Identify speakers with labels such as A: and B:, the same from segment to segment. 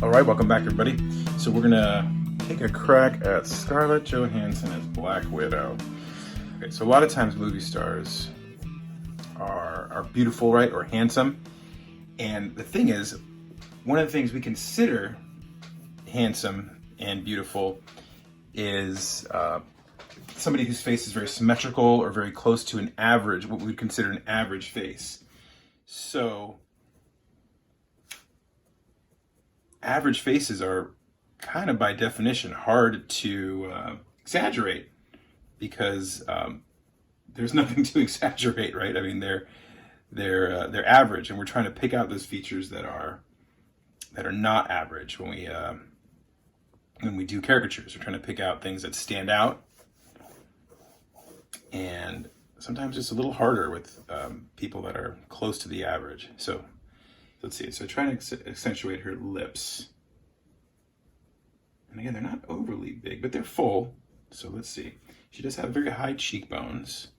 A: All right, welcome back, everybody. So we're gonna take a crack at Scarlett Johansson as Black Widow. Okay, so a lot of times movie stars are beautiful, right, or handsome. And the thing is, one of the things we consider handsome and beautiful is somebody whose face is very symmetrical or very close to an average, what we would consider an average face. So average faces are kind of by definition hard to exaggerate because there's nothing to exaggerate, right? I mean, they're average, and we're trying to pick out those features that are not average when we do caricatures. We're trying to pick out things that stand out, and sometimes it's a little harder with people that are close to the average. So let's see. So trying to accentuate her lips. And again, they're not overly big, but they're full. So let's see. She does have very high cheekbones.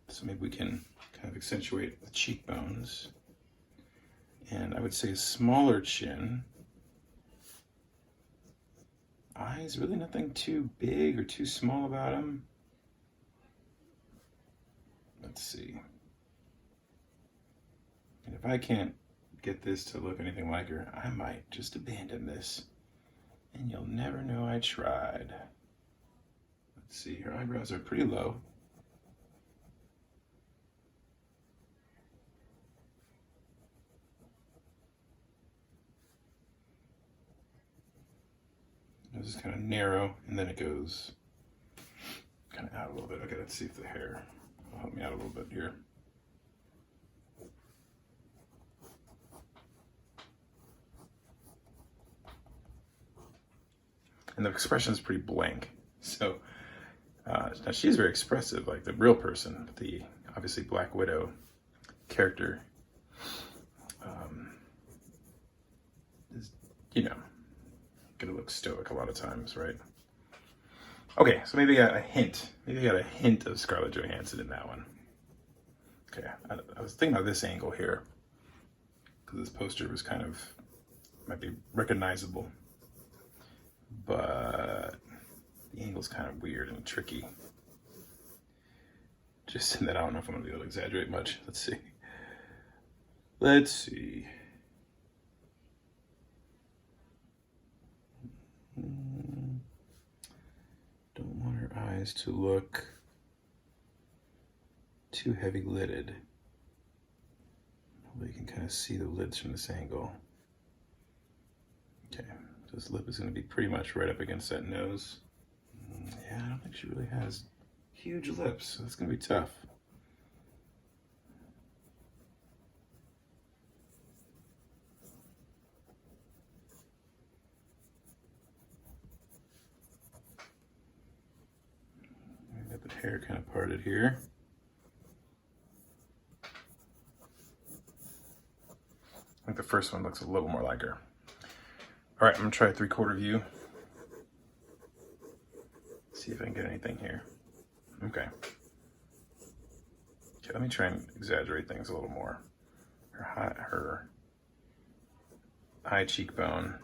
A: So maybe we can kind of accentuate the cheekbones. And I would say a smaller chin. Eyes, really nothing too big or too small about them. Let's see. And if I can't get this to look anything like her, I might just abandon this. And you'll never know I tried. Let's see, her eyebrows are pretty low. This is kind of narrow, and then it goes kind of out a little bit. Okay, let's see if the hair will help me out a little bit here. And the expression is pretty blank. So now she's very expressive, like the real person, the obviously Black Widow character is, gonna look stoic a lot of times, right? Okay, so maybe I got a hint. Maybe I got a hint of Scarlett Johansson in that one. Okay, I was thinking about this angle here because this poster was kind of, might be recognizable. But the angle's kind of weird and tricky. Just in that I don't know if I'm gonna be able to exaggerate much. Let's see. Let's see. Don't want her eyes to look too heavy lidded. But you can kind of see the lids from this angle. Okay. This lip is going to be pretty much right up against that nose. Yeah, I don't think she really has huge lips, so that's going to be tough. I got the hair kind of parted here. I think the first one looks a little more like her. All right, I'm gonna try a 3/4 view. See if I can get anything here. Okay, let me try and exaggerate things a little more. Her high cheekbone,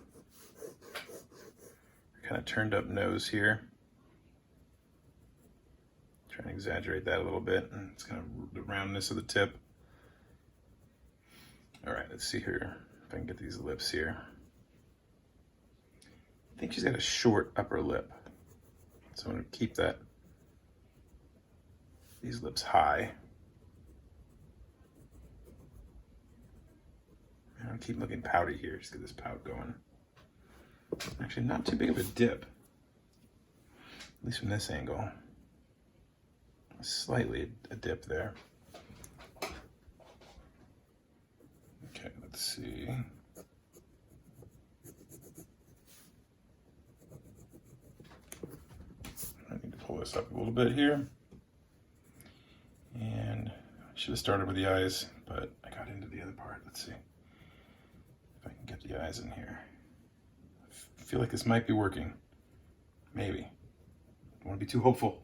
A: kind of turned up nose here. Try and exaggerate that a little bit, and it's kind of the roundness of the tip. All right, let's see here if I can get these lips here. I think she's got a short upper lip, so I'm going to keep these lips high. I'm going to keep looking pouty here, just get this pout going. Actually, not too big of a dip, at least from this angle. Slightly a dip there. Okay, let's see. I need to pull this up a little bit here. And I should have started with the eyes, but I got into the other part. Let's see if I can get the eyes in here. I feel like this might be working. Maybe. Don't want to be too hopeful.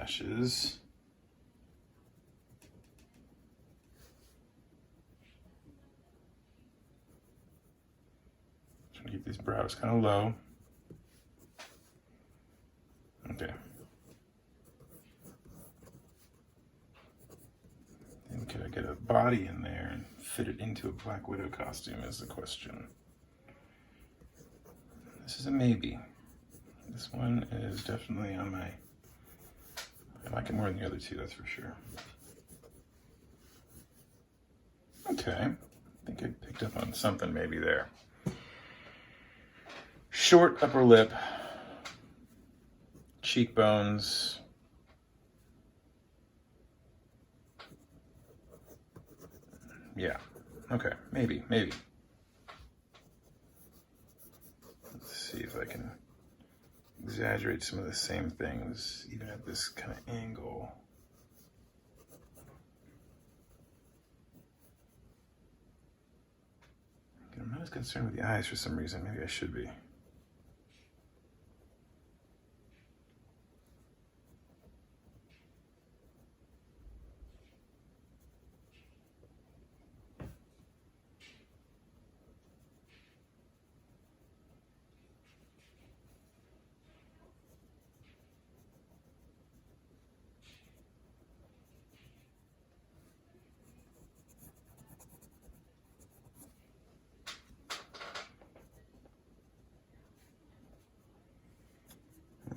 A: eyelashes. Trying to keep these brows kind of low. Okay. And could I get a body in there and fit it into a Black Widow costume is the question. This is a maybe. This one is definitely on my, I like it more than the other two, that's for sure. Okay, I think I picked up on something maybe there. Short upper lip, cheekbones. Yeah, okay, maybe. Let's see if I can exaggerate some of the same things, even at this kind of angle. I'm not as concerned with the eyes for some reason. Maybe I should be.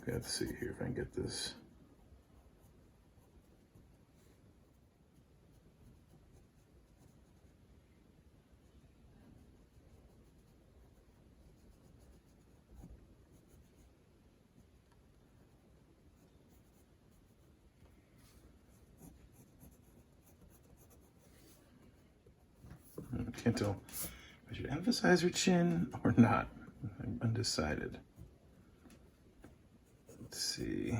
A: Okay, let's see here if I can get this. I can't tell if I should emphasize her chin or not. I'm undecided. Let's see.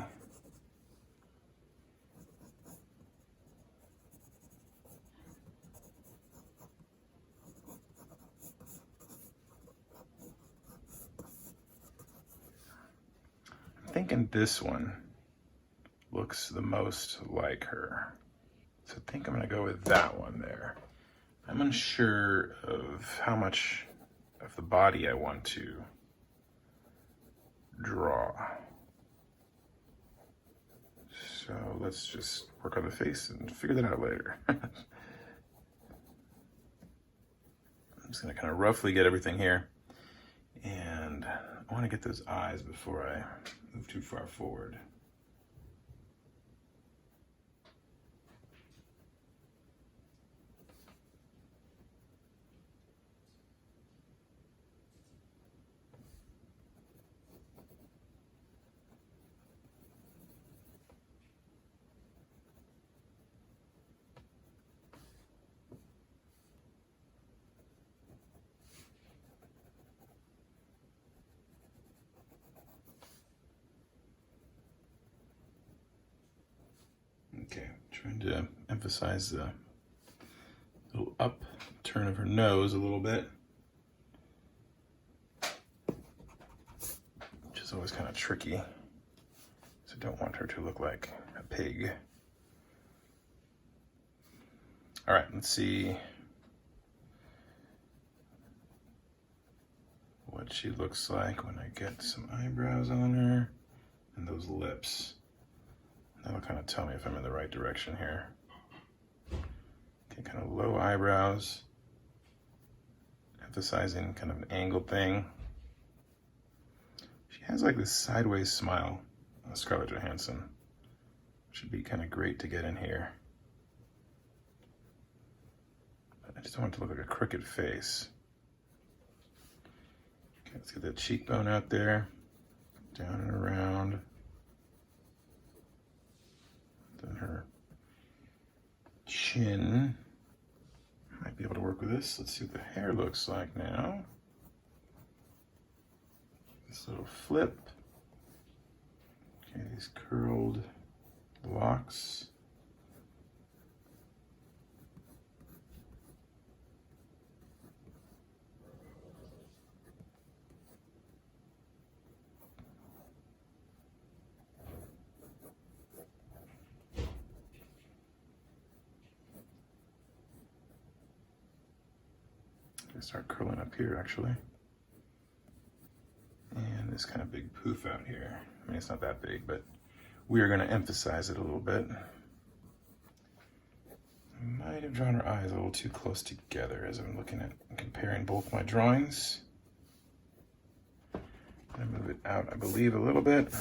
A: I'm thinking this one looks the most like her. So I think I'm gonna go with that one there. I'm unsure of how much of the body I want to draw. So let's just work on the face and figure that out later. I'm just gonna kind of roughly get everything here. And I wanna get those eyes before I move too far forward. Okay, trying to emphasize the little up turn of her nose a little bit, which is always kind of tricky. So I don't want her to look like a pig. All right, let's see what she looks like when I get some eyebrows on her and those lips. That'll kind of tell me if I'm in the right direction here. Okay, kind of low eyebrows, emphasizing kind of an angled thing. She has like this sideways smile, Scarlett Johansson. Should be kind of great to get in here. But I just don't want it to look like a crooked face. Okay, let's get that cheekbone out there, down and around. Then her chin. Might be able to work with this. Let's see what the hair looks like now. This little flip. Okay, these curled locks. gonna start curling up here actually. And this kind of big poof out here. I mean, it's not that big, but we are gonna emphasize it a little bit. I might have drawn her eyes a little too close together as I'm looking at comparing both my drawings. I'm gonna move it out, I believe, a little bit.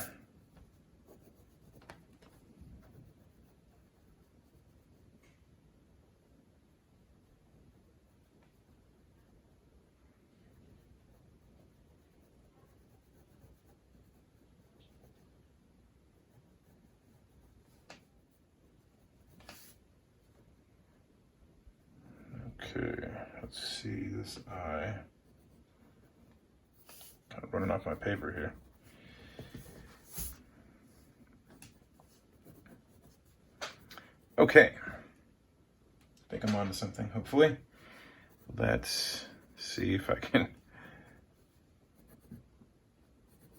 A: Okay, let's see this eye. Kind of running off my paper here. Okay, I think I'm onto something, hopefully. Let's see if I can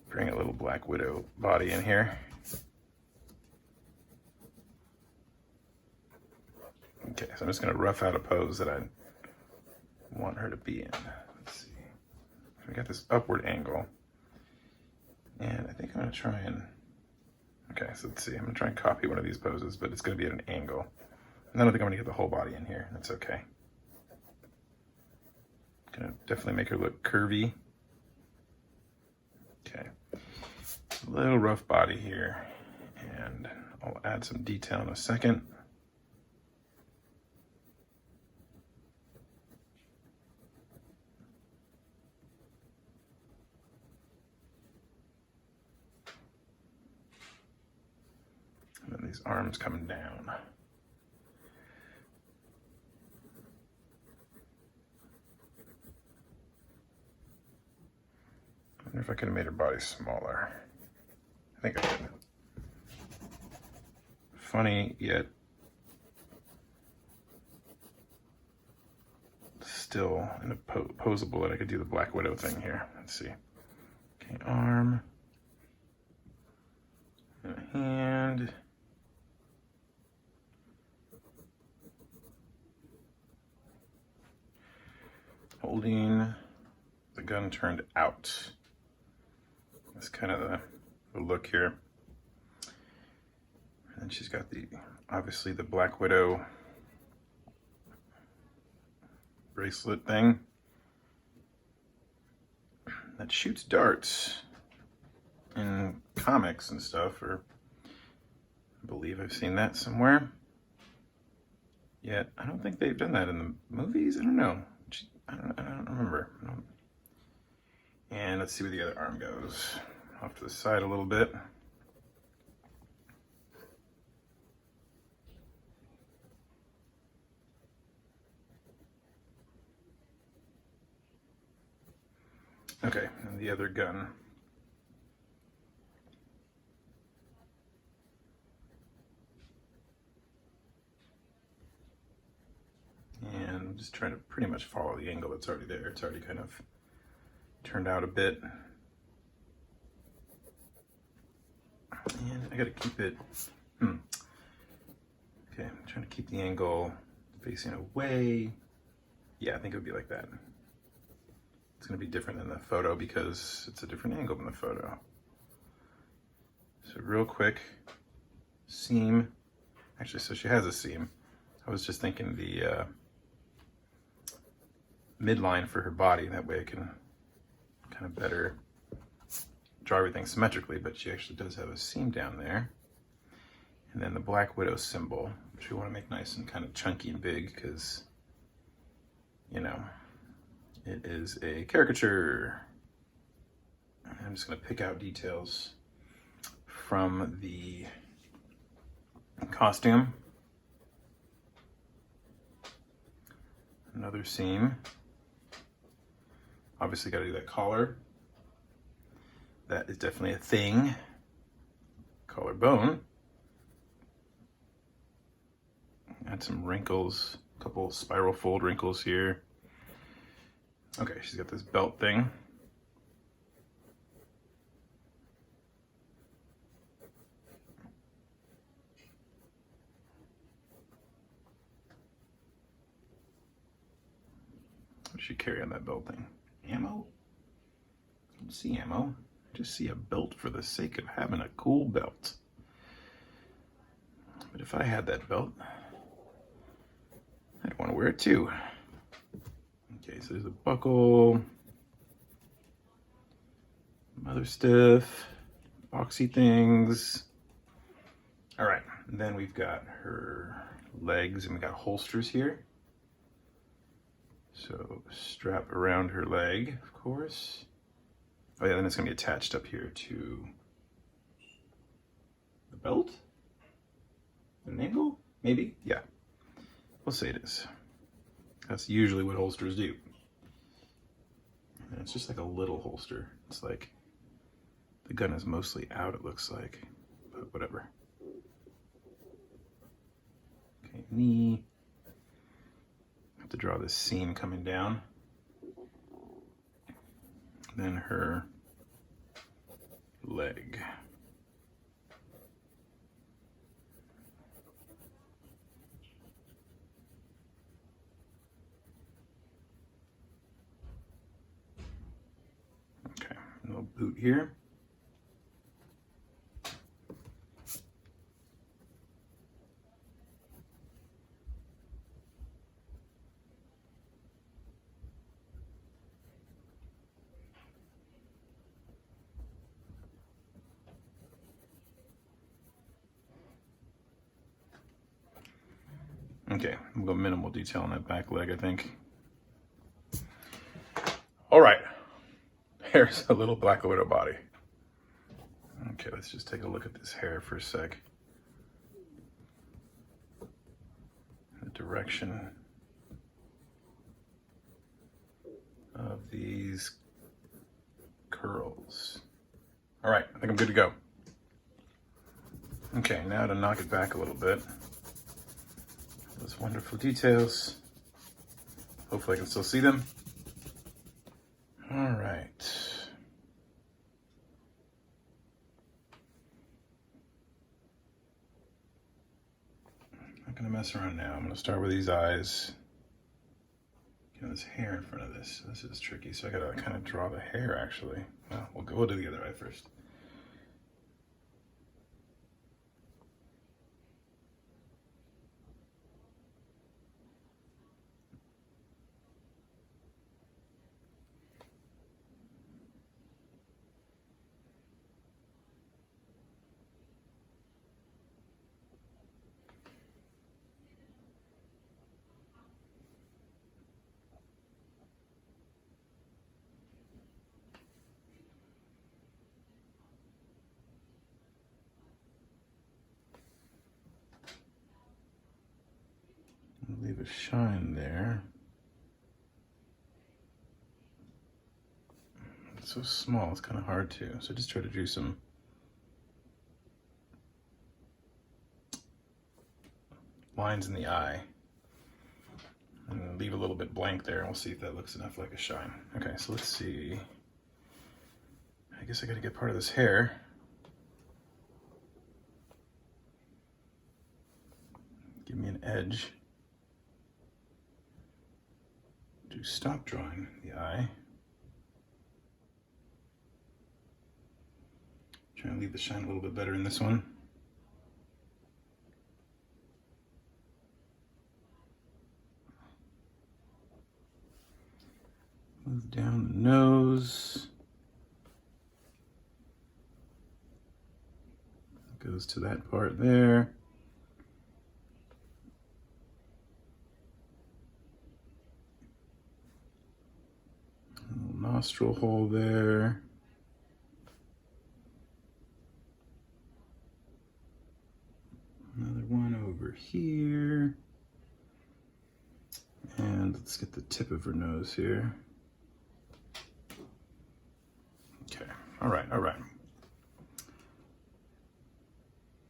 A: bring a little Black Widow body in here. Okay, so I'm just gonna rough out a pose that I want her to be in. Let's see. We got this upward angle. And I think I'm gonna try and, okay, so let's see. I'm gonna try and copy one of these poses, but it's gonna be at an angle. And I don't think I'm gonna get the whole body in here. That's okay. Gonna definitely make her look curvy. Okay. A little rough body here. And I'll add some detail in a second. And then these arms coming down. I wonder if I could have made her body smaller. I think I could. Funny, yet still in a posable that I could do the Black Widow thing here. Let's see. Okay, arm. And a hand. Holding the gun turned out. That's kind of the look here. And then she's got obviously the Black Widow bracelet thing that shoots darts in comics and stuff, or I believe I've seen that somewhere. Yet I don't think they've done that in the movies. I don't know. I don't remember. And let's see where the other arm goes. Off to the side a little bit. Okay, and the other gun. And I'm just trying to pretty much follow the angle that's already there. It's already kind of turned out a bit. And I gotta keep it, okay, I'm trying to keep the angle facing away. Yeah, I think it would be like that. It's gonna be different than the photo because it's a different angle than the photo. So real quick, seam. Actually, so she has a seam. I was just thinking the midline for her body. That way I can kind of better draw everything symmetrically, but she actually does have a seam down there. And then the Black Widow symbol, which we want to make nice and kind of chunky and big because, you know, it is a caricature. I'm just going to pick out details from the costume. Another seam. Obviously got to do that collar. That is definitely a thing. Collarbone. Add some wrinkles, a couple spiral fold wrinkles here. Okay, she's got this belt thing. she carry on that belt thing? Ammo? I don't see ammo. I just see a belt for the sake of having a cool belt. But if I had that belt, I'd want to wear it too. Okay, so there's a buckle, some other stuff, boxy things. All right, and then we've got her legs, and we got holsters here. So strap around her leg, of course. Oh yeah, then it's gonna be attached up here to the belt? An ankle? Maybe? Yeah. We'll say it is. That's usually what holsters do. And it's just like a little holster. It's like the gun is mostly out, it looks like, but whatever. Okay, knee. I have to draw this seam coming down. Then her leg. Okay, a little boot here. Okay, we'll go minimal detail on that back leg, I think. All right, here's a little Black Widow body. Okay, let's just take a look at this hair for a sec. The direction of these curls. All right, I think I'm good to go. Okay, now to knock it back a little bit. Those wonderful details. Hopefully I can still see them. All right. I'm not gonna mess around now. I'm gonna start with these eyes. Get this hair in front of this. This is tricky, so I gotta kind of draw the hair actually. Well, we'll do the other eye first. Leave a shine there. It's so small, it's kind of hard to. So just try to do some lines in the eye. And leave a little bit blank there, and we'll see if that looks enough like a shine. Okay, so let's see. I guess I gotta get part of this hair. Give me an edge. To stop drawing the eye. Try and leave the shine a little bit better in this one. Move down the nose. Goes to that part there. Nostril hole there. Another one over here. And let's get the tip of her nose here. Okay, all right, all right.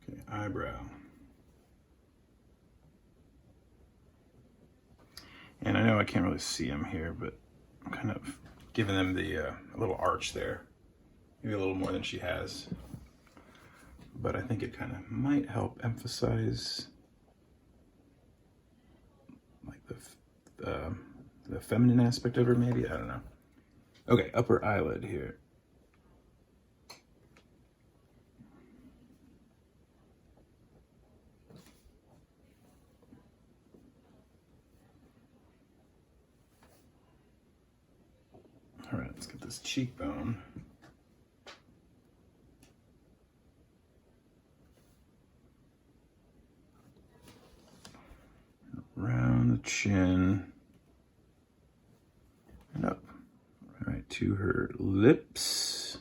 A: Okay, eyebrow. And I know I can't really see him here, but I'm kind of giving them the a little arch there, maybe a little more than she has, but I think it kind of might help emphasize like the the feminine aspect of her, maybe? I don't know. Okay, upper eyelid here. All right, let's get this cheekbone. Around the chin. And up. All right, to her lips.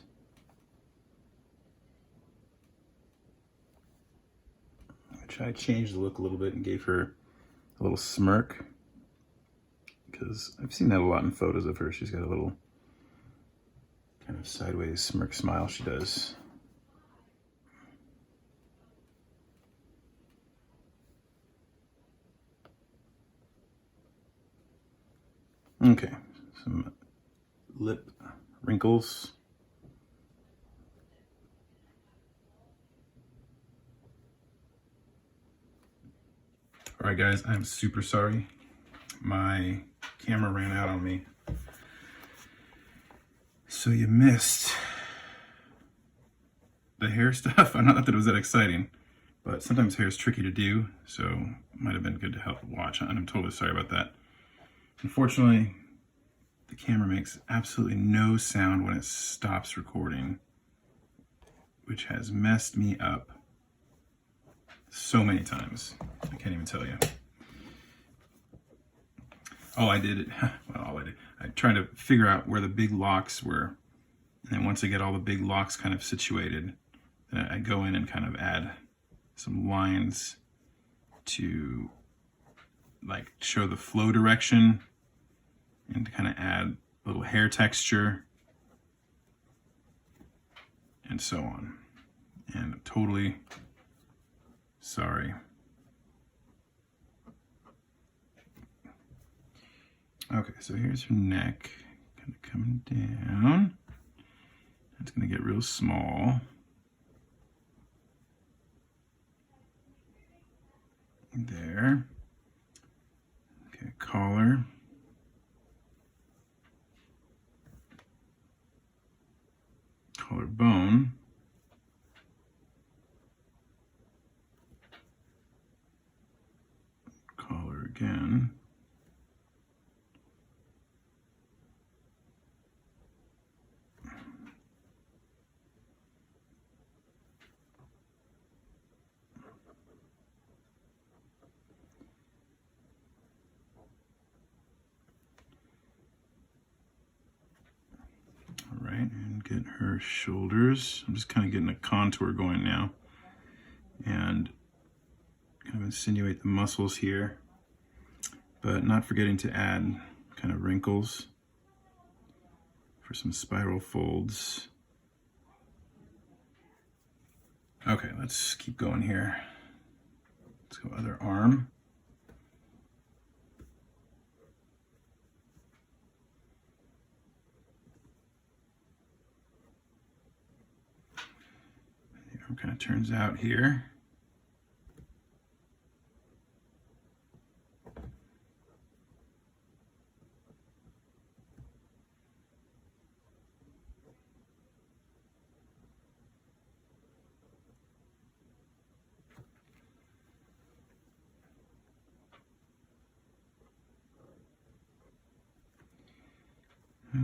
A: Which I changed the look a little bit and gave her a little smirk. Because I've seen that a lot in photos of her. She's got a little kind of sideways smirk smile she does. Okay, some lip wrinkles. All right, guys, I'm super sorry. My camera ran out on me. So you missed the hair stuff. I not that it was that exciting, but sometimes hair is tricky to do, so it might have been good to help watch, and I'm totally sorry about that. Unfortunately, the camera makes absolutely no sound when it stops recording, which has messed me up so many times. I can't even tell you. All I did, I tried to figure out where the big locks were. And then once I get all the big locks kind of situated, then I go in and kind of add some lines to like show the flow direction and to kind of add a little hair texture and so on. And I'm totally sorry. Okay, so here's her neck, kind of coming down. It's gonna get real small. There. Okay, collar. Collarbone. Collar again. All right, and get her shoulders. I'm just kind of getting a contour going now. And kind of insinuate the muscles here, but not forgetting to add kind of wrinkles for some spiral folds. Okay, let's keep going here. Let's go other arm. The arm kind of turns out here.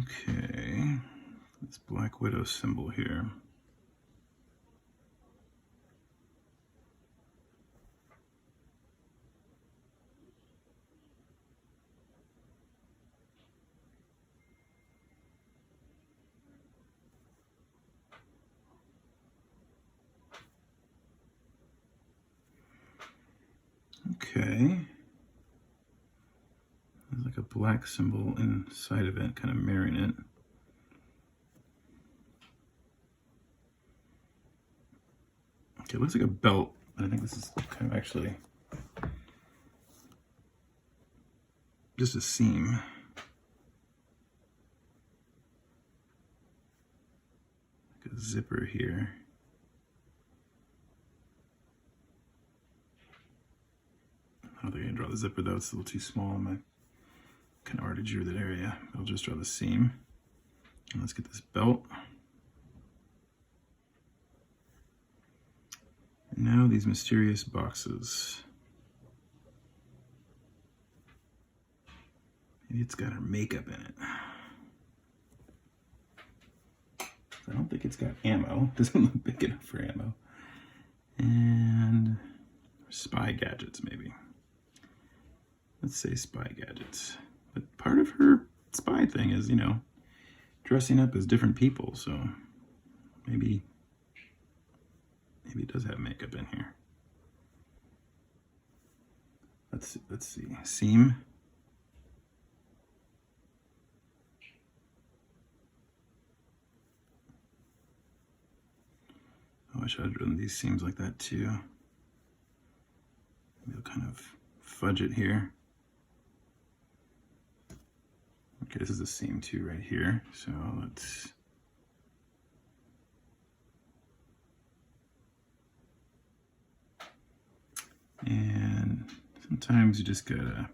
A: Okay, this Black Widow symbol here. Okay. There's like a black symbol inside of it, kind of mirroring it. Okay, it looks like a belt, but I think this is kind of actually just a seam. Like a zipper here. I don't think I can draw the zipper though, it's a little too small on my kind of already drew that area. I'll just draw the seam. And let's get this belt. And now these mysterious boxes. Maybe it's got our makeup in it. I don't think it's got ammo. It doesn't look big enough for ammo. And spy gadgets, maybe. Let's say spy gadgets. But part of her spy thing is, you know, dressing up as different people. So maybe it does have makeup in here. Let's see. Seam. Oh, I should have drawn these seams like that too. Maybe I'll kind of fudge it here. Okay, this is a seam too right here. So let's and sometimes you just gotta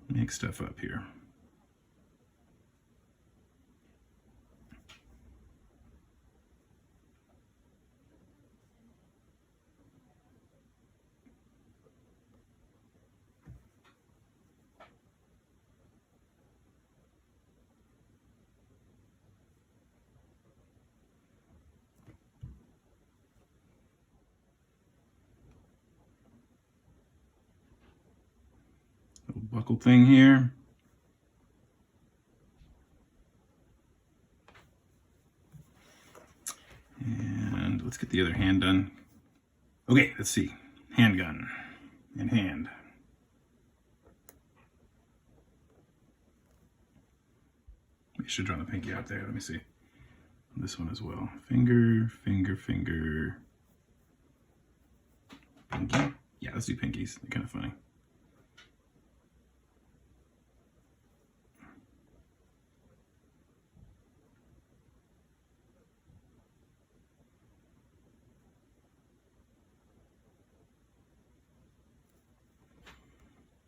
A: make stuff up here. Little buckle thing here. And let's get the other hand done. Okay, let's see. Handgun in hand. I should draw the pinky out there. Let me see. This one as well. Finger, finger, finger. Pinky. Yeah, let's do pinkies. They're kind of funny.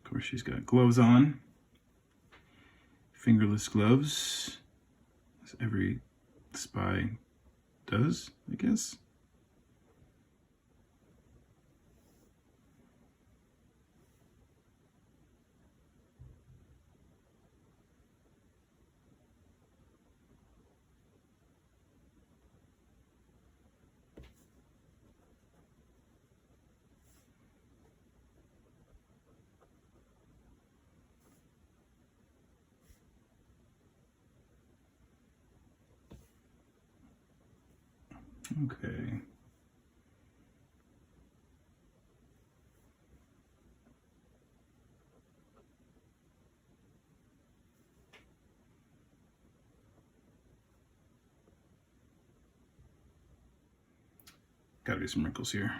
A: Of course, she's got gloves on. Fingerless gloves, as every spy does, I guess. Okay. Gotta do some wrinkles here.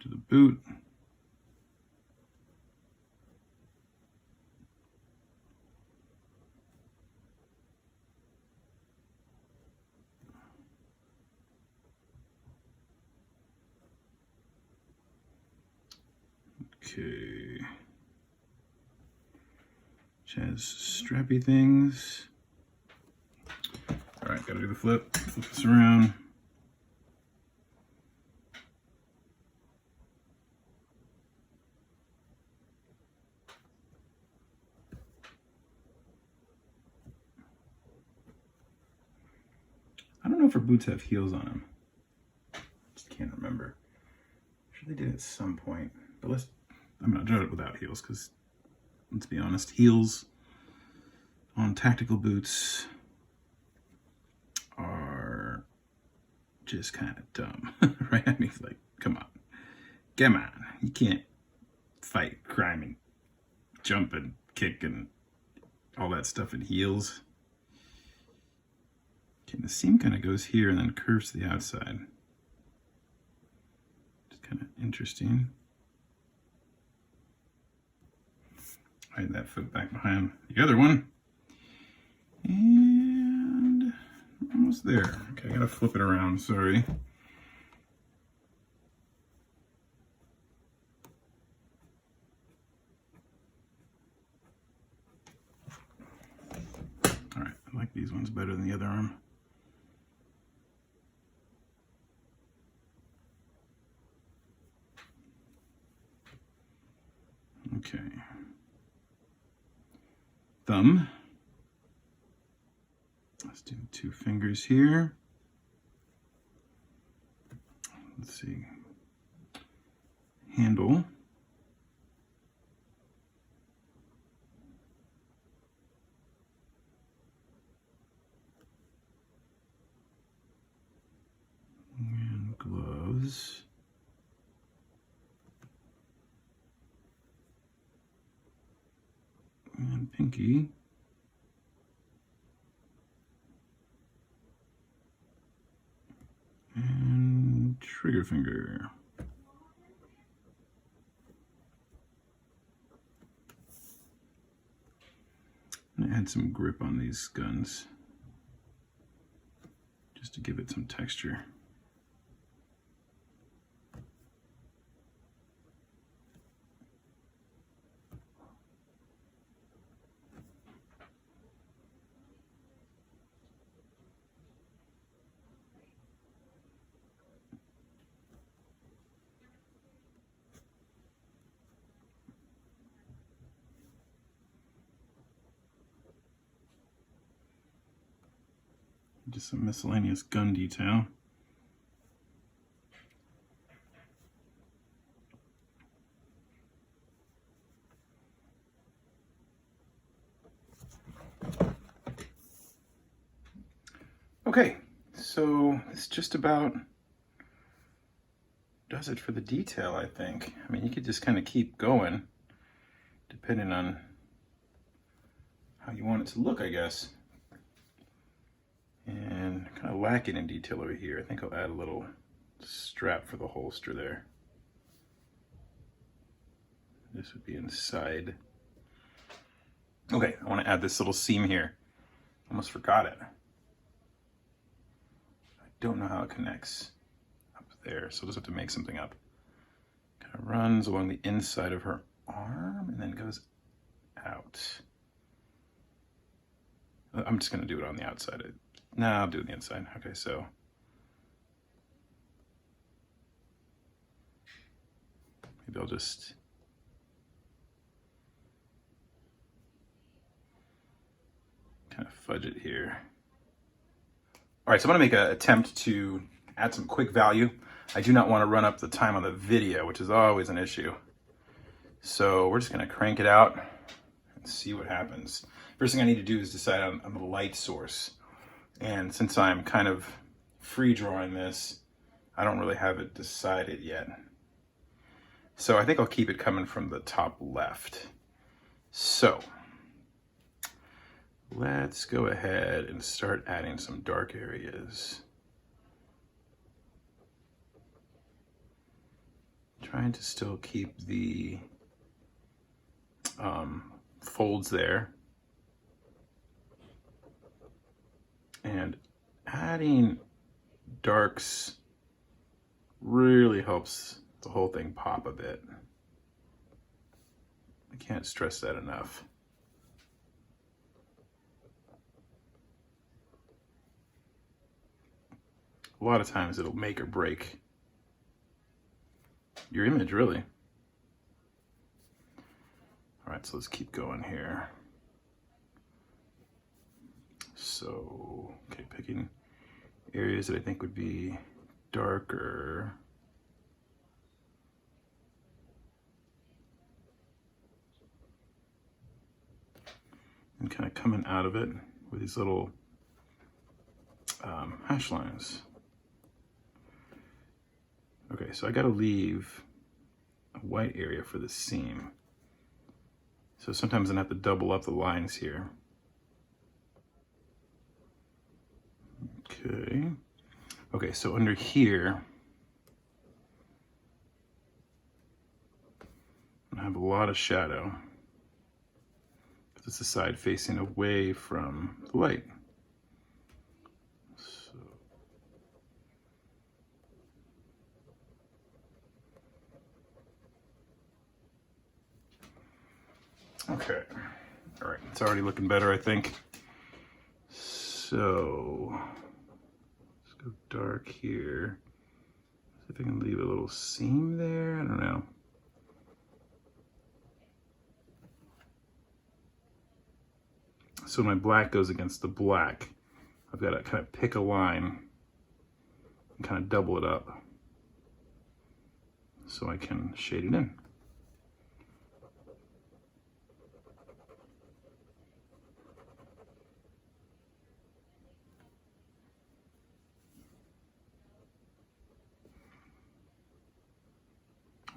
A: To the boot. Okay. Which has strappy things. All right, gotta do the flip. Flip this around. I don't know if her boots have heels on them. Just can't remember. I'm sure they did at some point. But I'm gonna draw it without heels because, let's be honest, heels on tactical boots are just kind of dumb, right? I mean, like, come on. You can't fight crime and jump and kick and all that stuff in heels. Okay, the seam kind of goes here and then curves to the outside. It's kind of interesting. Hide that foot back behind the other one. And almost there. Okay, I gotta flip it around, sorry. All right, I like these ones better than the other arm. Okay. Thumb. Let's do 2 fingers here. Let's see. Handle. And gloves. And pinky. And trigger finger. And add some grip on these guns just to give it some texture. Just some miscellaneous gun detail. Okay, so this just about does it for the detail, I think. I mean, you could just kind of keep going, depending on how you want it to look, I guess. And kind of lacking in detail over here. I think I'll add a little strap for the holster there. This would be inside. Okay, I want to add this little seam here. Almost forgot it. I don't know how it connects up there, so I'll just have to make something up. Kind of runs along the inside of her arm and then goes out. I'm just going to do it on the outside. No, I'll do it on the inside. Okay, so maybe I'll just kind of fudge it here. All right, so I'm going to make an attempt to add some quick value. I do not want to run up the time on the video, which is always an issue. So we're just going to crank it out and see what happens. First thing I need to do is decide on the light source. And since I'm kind of free drawing this, I don't really have it decided yet. So I think I'll keep it coming from the top left. So let's go ahead and start adding some dark areas. Trying to still keep the folds there. And adding darks really helps the whole thing pop a bit. I can't stress that enough. A lot of times it'll make or break your image, really. All right, so let's keep going here. So, okay, picking areas that I think would be darker. And kind of coming out of it with these little hash lines. Okay, so I gotta leave a white area for the seam. So sometimes I have to double up the lines here. Okay. Okay, so under here, I have a lot of shadow. It's the side facing away from the light. Okay, all right, it's already looking better, I think. So let's go dark here. See if I can leave a little seam there. I don't know. So my black goes against the black. I've got to kind of pick a line and kind of double it up so I can shade it in.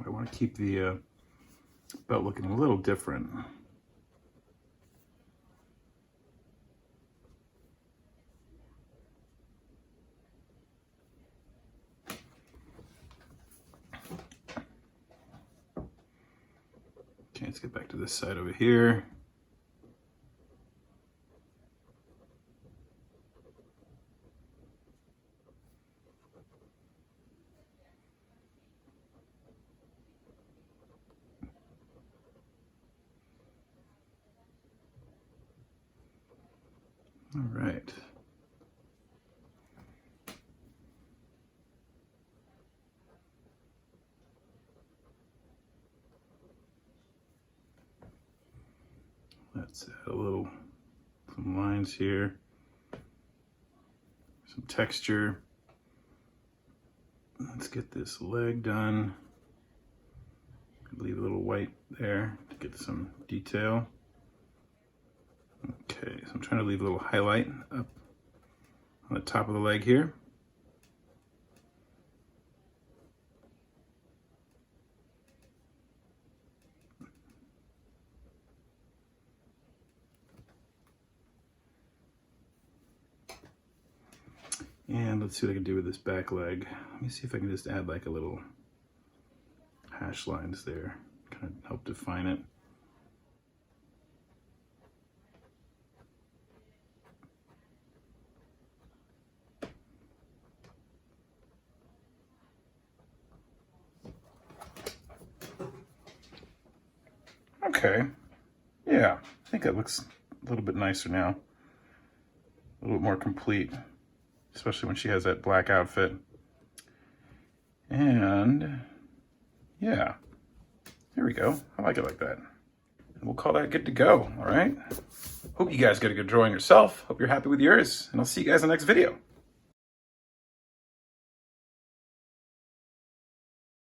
A: I want to keep the belt looking a little different. Okay, let's get back to this side over here. All right. Let's add some lines here, some texture. Let's get this leg done. Leave a little white there to get some detail. Okay, so I'm trying to leave a little highlight up on the top of the leg here. And let's see what I can do with this back leg. Let me see if I can just add like a little hash lines there, kind of help define it. Okay, yeah, I think that looks a little bit nicer now. A little bit more complete, especially when she has that black outfit. And yeah, there we go. I like it like that. And we'll call that good to go, all right? Hope you guys get a good drawing yourself. Hope you're happy with yours, and I'll see you guys in the next video.